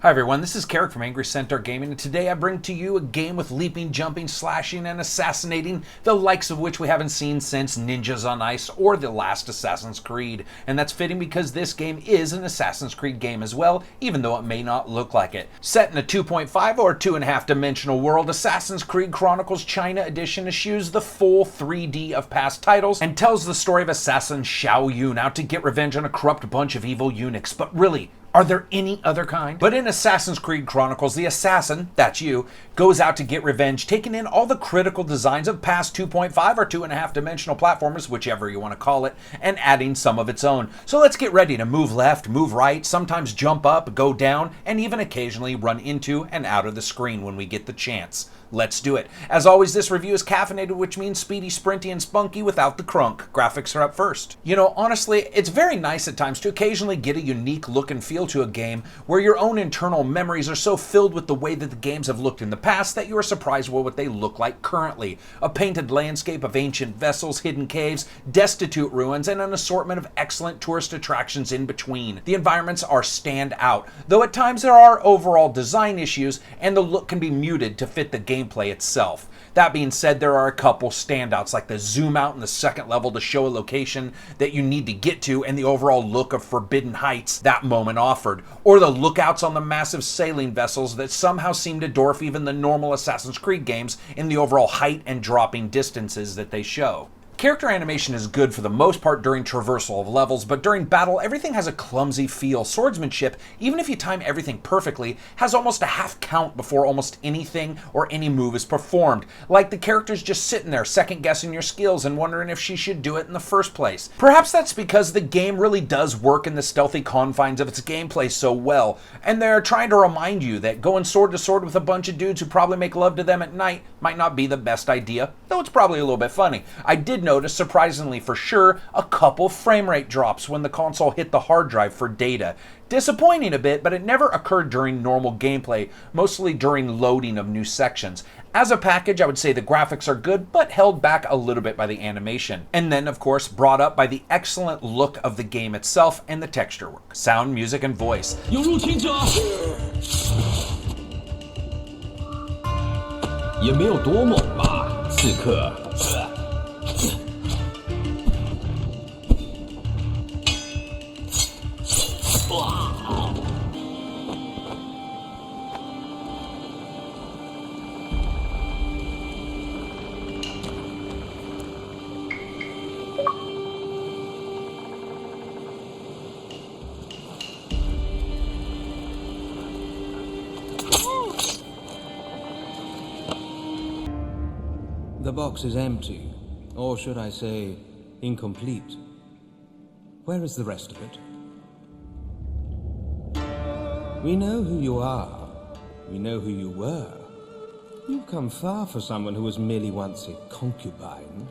Hi everyone, this is Curator from AngryCentaurGaming, and today I bring to you a game with leaping, jumping, slashing, and assassinating, the likes of which we haven't seen since Ninjas on Ice or the last Assassin's Creed. And that's fitting because this game is an Assassin's Creed game as well, even though it may not look like it. Set in a 2.5 or 2.5 dimensional world, Assassin's Creed Chronicles China Edition eschews the full 3D of past titles and tells the story of assassin Xiao Yun out to get revenge on a corrupt bunch of evil eunuchs. But really, are there any other kind? But in Assassin's Creed Chronicles, the assassin, that's you, goes out to get revenge, taking in all the critical designs of past 2.5 or 2.5 dimensional platformers, whichever you want to call it, and adding some of its own. So let's get ready to move left, move right, sometimes jump up, go down, and even occasionally run into and out of the screen when we get the chance. Let's do it. As always, this review is caffeinated, which means speedy, sprinty, and spunky without the crunk. Graphics are up first. You know, honestly, it's very nice at times to occasionally get a unique look and feel to a game where your own internal memories are so filled with the way that the games have looked in the past that you are surprised with what they look like currently. A painted landscape of ancient vessels, hidden caves, destitute ruins, and an assortment of excellent tourist attractions in between. The environments are stand out, though at times there are overall design issues and the look can be muted to fit the gameplay itself. That being said, there are a couple standouts like the zoom out in the second level to show a location that you need to get to and the overall look of Forbidden Heights that moment offered, or the lookouts on the massive sailing vessels that somehow seem to dwarf even the normal Assassin's Creed games in the overall height and dropping distances that they show. Character animation is good for the most part during traversal of levels, but during battle, everything has a clumsy feel. Swordsmanship, even if you time everything perfectly, has almost a half count before almost anything or any move is performed. Like the character's just sitting there second-guessing your skills and wondering if she should do it in the first place. Perhaps that's because the game really does work in the stealthy confines of its gameplay so well, and they're trying to remind you that going sword to sword with a bunch of dudes who probably make love to them at night might not be the best idea, though it's probably a little bit funny. I did notice, surprisingly for sure, a couple frame rate drops when the console hit the hard drive for data. Disappointing a bit, but it never occurred during normal gameplay, mostly during loading of new sections. As a package, I would say the graphics are good, but held back a little bit by the animation. And then, of course, brought up by the excellent look of the game itself and the texture work. Sound, music, and voice. 有入侵者，也没有多猛吧，刺客。The box is empty, or should I say, incomplete. Where is the rest of it? We know who you are. We know who you were. You've come far for someone who was merely once a concubine.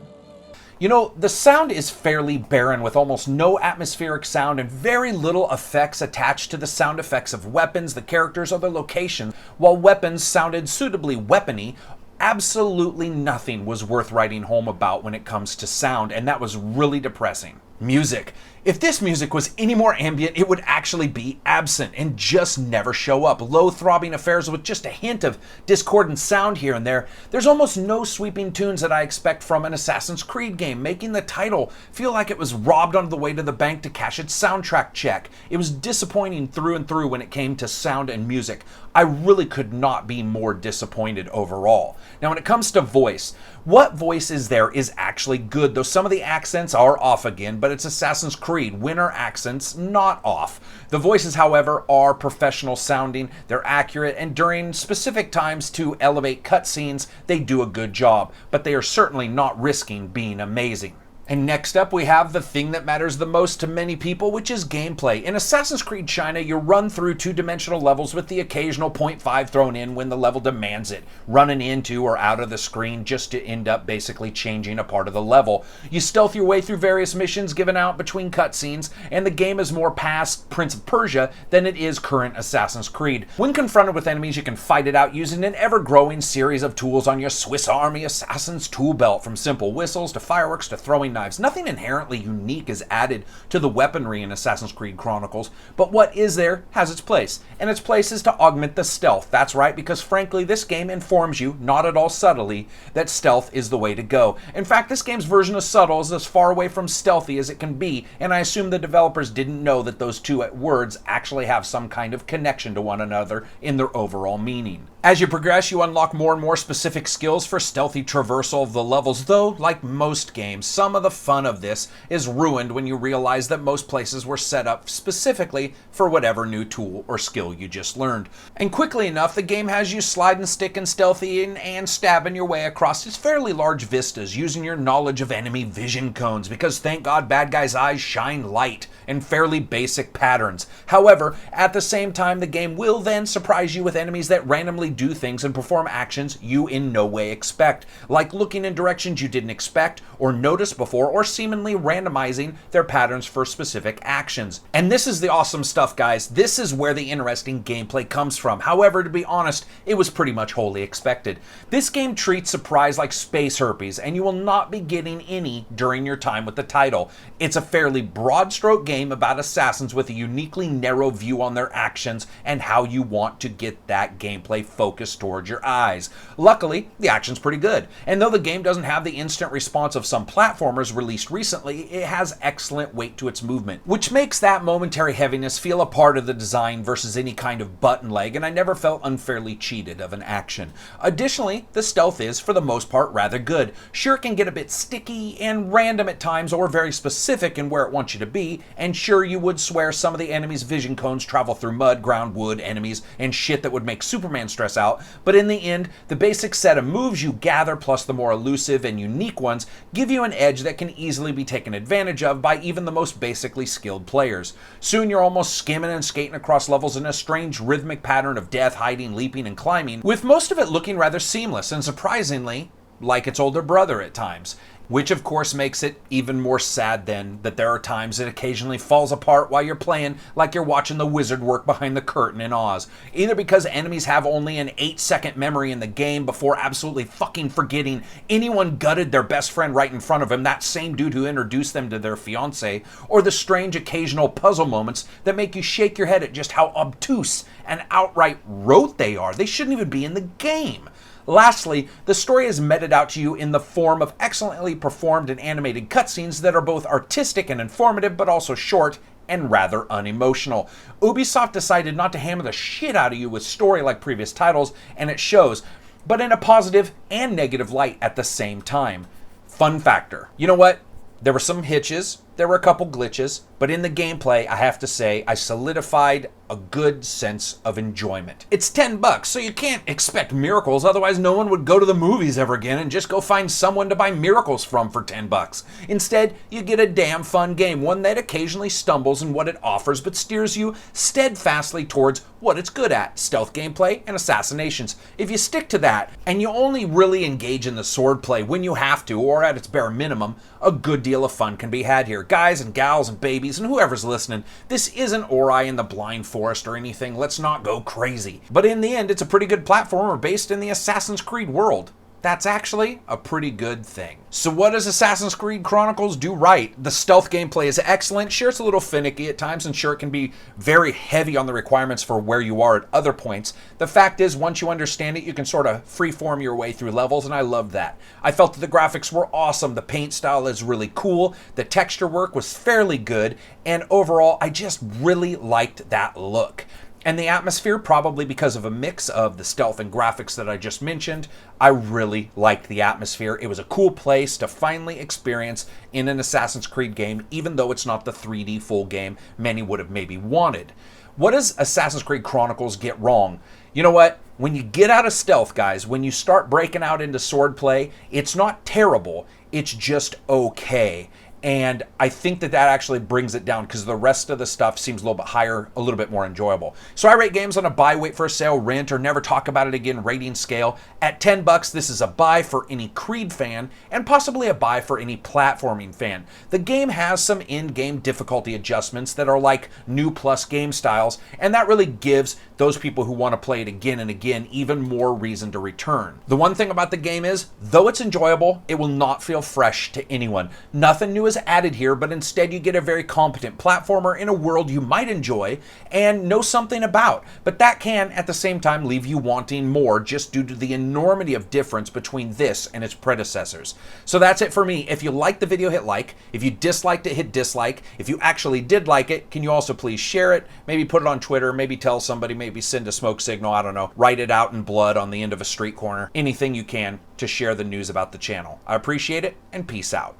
You know, the sound is fairly barren with almost no atmospheric sound and very little effects attached to the sound effects of weapons, the characters, or the location. While weapons sounded suitably weapony, absolutely nothing was worth writing home about when it comes to sound, and that was really depressing. Music. If this music was any more ambient, it would actually be absent and just never show up. Low throbbing affairs with just a hint of discordant sound here and there. There's almost no sweeping tunes that I expect from an Assassin's Creed game, making the title feel like it was robbed on the way to the bank to cash its soundtrack check. It was disappointing through and through when it came to sound and music. I really could not be more disappointed overall. Now, when it comes to voice, what voice is there is actually good, though some of the accents are off again, but it's Assassin's Creed. Winter accents not off. The voices, however, are professional sounding, they're accurate, and during specific times to elevate cutscenes, they do a good job, but they are certainly not risking being amazing. And next up, we have the thing that matters the most to many people, which is gameplay. In Assassin's Creed China, you run through two-dimensional levels with the occasional 0.5 thrown in when the level demands it, running into or out of the screen just to end up basically changing a part of the level. You stealth your way through various missions given out between cutscenes, and the game is more past Prince of Persia than it is current Assassin's Creed. When confronted with enemies, you can fight it out using an ever-growing series of tools on your Swiss Army Assassin's tool belt, from simple whistles to fireworks to throwing knives. Nothing inherently unique is added to the weaponry in Assassin's Creed Chronicles, but what is there has its place, and its place is to augment the stealth. That's right, because frankly, this game informs you, not at all subtly, that stealth is the way to go. In fact, this game's version of subtle is as far away from stealthy as it can be, and I assume the developers didn't know that those two words actually have some kind of connection to one another in their overall meaning. As you progress, you unlock more and more specific skills for stealthy traversal of the levels, though, like most games, some of the fun of this is ruined when you realize that most places were set up specifically for whatever new tool or skill you just learned. And quickly enough, the game has you slide and stick and stealthy and stabbing your way across its fairly large vistas using your knowledge of enemy vision cones, because thank God bad guys' eyes shine light in fairly basic patterns. However, at the same time, the game will then surprise you with enemies that randomly do things and perform actions you in no way expect, like looking in directions you didn't expect or notice before, or seemingly randomizing their patterns for specific actions. And this is the awesome stuff, guys. This is where the interesting gameplay comes from. However, to be honest, it was pretty much wholly expected. This game treats surprise like space herpes, and you will not be getting any during your time with the title. It's a fairly broad stroke game about assassins with a uniquely narrow view on their actions and how you want to get that gameplay focused towards your eyes. Luckily, the action's pretty good, and though the game doesn't have the instant response of some platformers released recently, it has excellent weight to its movement, which makes that momentary heaviness feel a part of the design versus any kind of button lag, and I never felt unfairly cheated of an action. Additionally, the stealth is, for the most part, rather good. Sure, it can get a bit sticky and random at times, or very specific in where it wants you to be, and sure, you would swear some of the enemies' vision cones travel through mud, ground, wood, enemies, and shit that would make Superman stress out, but in the end, the basic set of moves you gather plus the more elusive and unique ones give you an edge that can easily be taken advantage of by even the most basically skilled players. Soon you're almost skimming and skating across levels in a strange rhythmic pattern of death, hiding, leaping, and climbing, with most of it looking rather seamless and surprisingly like its older brother at times. Which of course makes it even more sad then that there are times it occasionally falls apart while you're playing, like you're watching the wizard work behind the curtain in Oz. Either because enemies have only an 8-second memory in the game before absolutely fucking forgetting anyone gutted their best friend right in front of him, that same dude who introduced them to their fiancé, or the strange occasional puzzle moments that make you shake your head at just how obtuse and outright rote they are. They shouldn't even be in the game. Lastly, the story is meted out to you in the form of excellently performed and animated cutscenes that are both artistic and informative, but also short and rather unemotional. Ubisoft decided not to hammer the shit out of you with story like previous titles, and it shows, but in a positive and negative light at the same time. Fun factor. You know what? There were some hitches, there were a couple glitches, but in the gameplay, I have to say, I solidified a good sense of enjoyment. It's $10, so you can't expect miracles, otherwise no one would go to the movies ever again and just go find someone to buy miracles from for $10. Instead, you get a damn fun game, one that occasionally stumbles in what it offers, but steers you steadfastly towards what it's good at, stealth gameplay and assassinations. If you stick to that, and you only really engage in the swordplay when you have to, or at its bare minimum, a good deal of fun can be had here. Guys and gals and babies and whoever's listening, this isn't Ori and the Blind Forest or anything. Let's not go crazy. But in the end, it's a pretty good platformer based in the Assassin's Creed world. That's actually a pretty good thing. So what does Assassin's Creed Chronicles do right? The stealth gameplay is excellent. Sure, it's a little finicky at times, and sure, it can be very heavy on the requirements for where you are at other points. The fact is, once you understand it, you can sort of freeform your way through levels, and I loved that. I felt that the graphics were awesome. The paint style is really cool. The texture work was fairly good, and overall, I just really liked that look. And the atmosphere, probably because of a mix of the stealth and graphics that I just mentioned, I really liked the atmosphere. It was a cool place to finally experience in an Assassin's Creed game, even though it's not the 3D full game many would have maybe wanted. What does Assassin's Creed Chronicles get wrong? You know what? When you get out of stealth, guys, when you start breaking out into swordplay, it's not terrible, it's just okay. And I think that that actually brings it down because the rest of the stuff seems a little bit higher, a little bit more enjoyable. So I rate games on a buy, wait for a sale, rent, or never talk about it again rating scale. At $10, this is a buy for any Creed fan and possibly a buy for any platforming fan. The game has some in-game difficulty adjustments that are like new plus game styles, and that really gives those people who want to play it again and again even more reason to return. The one thing about the game is, though it's enjoyable, it will not feel fresh to anyone. Nothing new is added here, but instead you get a very competent platformer in a world you might enjoy and know something about. But that can, at the same time, leave you wanting more just due to the enormity of difference between this and its predecessors. So that's it for me. If you liked the video, hit like. If you disliked it, hit dislike. If you actually did like it, can you also please share it? Maybe put it on Twitter, maybe tell somebody, maybe send a smoke signal, I don't know. Write it out in blood on the end of a street corner. Anything you can to share the news about the channel. I appreciate it, and peace out.